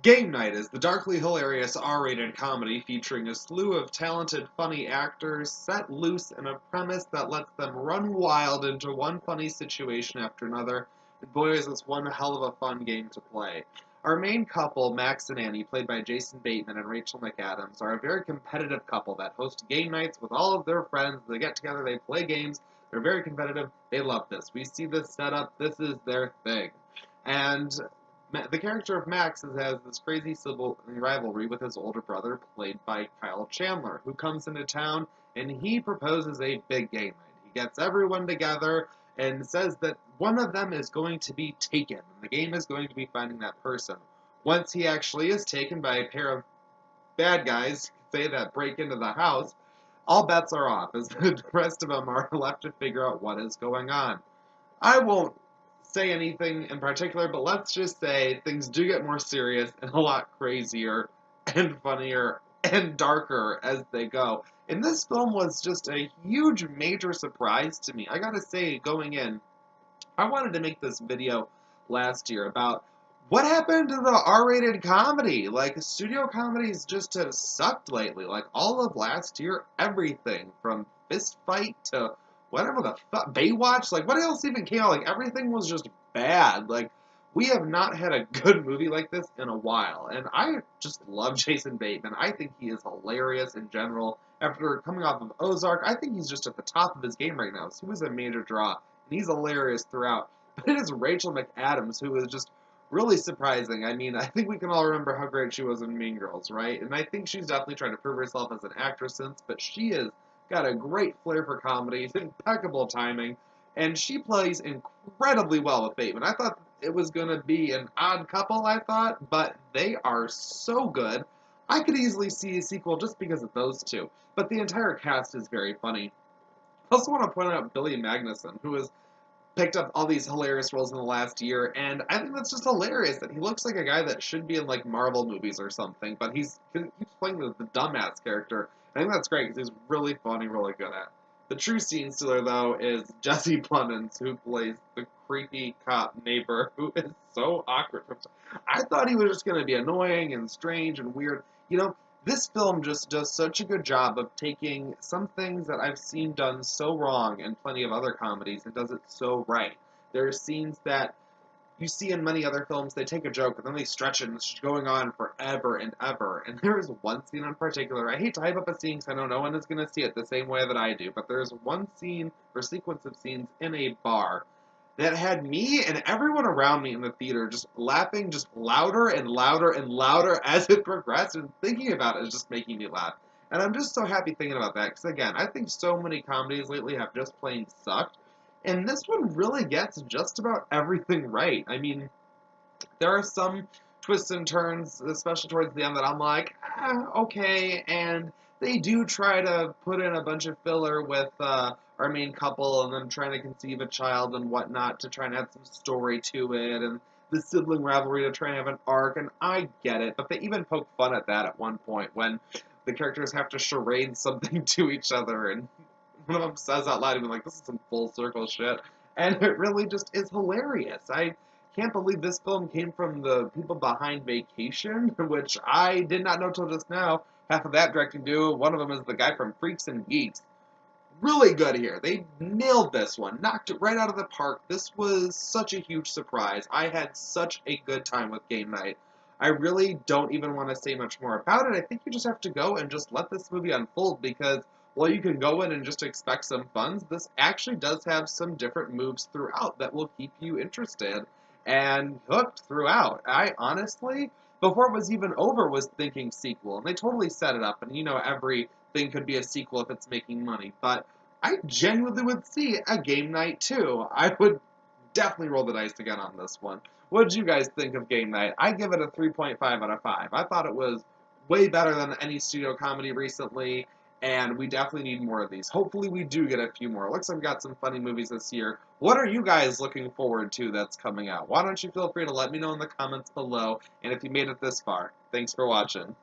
Game Night is the darkly hilarious R-rated comedy featuring a slew of talented, funny actors set loose in a premise that lets them run wild into one funny situation after another, and boy is this one hell of a fun game to play. Our main couple, Max and Annie, played by Jason Bateman and Rachel McAdams, are a very competitive couple that host game nights with all of their friends. They get together, they play games, they're very competitive, they love this. We see this setup, this is their thing. And the character of Max has this crazy civil rivalry with his older brother, played by Kyle Chandler, who comes into town and he proposes a big game night. He gets everyone together and says that one of them is going to be taken, and the game is going to be finding that person. Once he actually is taken by a pair of bad guys, say that break into the house, all bets are off, as the rest of them are left to figure out what is going on. I won't say anything in particular, but let's just say things do get more serious and a lot crazier and funnier and darker as they go. And this film was just a huge, major surprise to me. I gotta say, going in, I wanted to make this video last year about what happened to the R-rated comedy. Like, studio comedies just have sucked lately. Like, all of last year, everything from Fist Fight to whatever the fuck, Baywatch, like, what else even came out? Like, everything was just bad. Like, we have not had a good movie like this in a while. And I just love Jason Bateman. I think he is hilarious in general. After coming off of Ozark, I think he's just at the top of his game right now. So he was a major draw and he's hilarious throughout. But it is Rachel McAdams who is just really surprising. I mean, I think we can all remember how great she was in Mean Girls, right? And I think she's definitely trying to prove herself as an actress since, but she has got a great flair for comedy, impeccable timing, and she plays incredibly well with Bateman. I thought it was going to be an odd couple, I thought, but they are so good. I could easily see a sequel just because of those two, but the entire cast is very funny. I also want to point out Billy Magnuson, who has picked up all these hilarious roles in the last year, and I think that's just hilarious that he looks like a guy that should be in like Marvel movies or something, but he keeps playing the dumbass character. I think that's great because he's really funny, really good at. The true scene stealer, though, is Jesse Plemons, who plays the creepy cop neighbor, who is so awkward. I thought he was just going to be annoying and strange and weird. You know, this film just does such a good job of taking some things that I've seen done so wrong in plenty of other comedies and does it so right. There are scenes that you see in many other films, they take a joke and then they stretch it and it's just going on forever and ever. And there is one scene in particular, I hate to hype up a scene because I know no one is going to see it the same way that I do, but there's one scene or sequence of scenes in a bar that had me and everyone around me in the theater just laughing just louder and louder and louder as it progressed, and thinking about it is just making me laugh. And I'm just so happy thinking about that, because again, I think so many comedies lately have just plain sucked, and this one really gets just about everything right. I mean, there are some twists and turns, especially towards the end, that I'm like, okay, and they do try to put in a bunch of filler with our main couple and them trying to conceive a child and whatnot to try and add some story to it, and the sibling rivalry to try and have an arc, and I get it, but they even poke fun at that at one point when the characters have to charade something to each other, and one of them says out loud, even like, this is some full circle shit, and it really just is hilarious. I can't believe this film came from the people behind Vacation, which I did not know till just now. Half of that directing duo, one of them is the guy from Freaks and Geeks. Really good here. They nailed this one, knocked it right out of the park. This was such a huge surprise. I had such a good time with Game Night. I really don't even want to say much more about it. I think you just have to go and just let this movie unfold, because while you can go in and just expect some funds, this actually does have some different moves throughout that will keep you interested and hooked throughout. I honestly, before it was even over, was thinking sequel, and they totally set it up, and you know, every thing could be a sequel if it's making money, but I genuinely would see a Game Night too. I would definitely roll the dice again on this one. What did you guys think of Game Night? I give it a 3.5 out of 5. I thought it was way better than any studio comedy recently, and we definitely need more of these. Hopefully we do get a few more. Looks like we've got some funny movies this year. What are you guys looking forward to that's coming out? Why don't you feel free to let me know in the comments below, and if you made it this far, thanks for watching.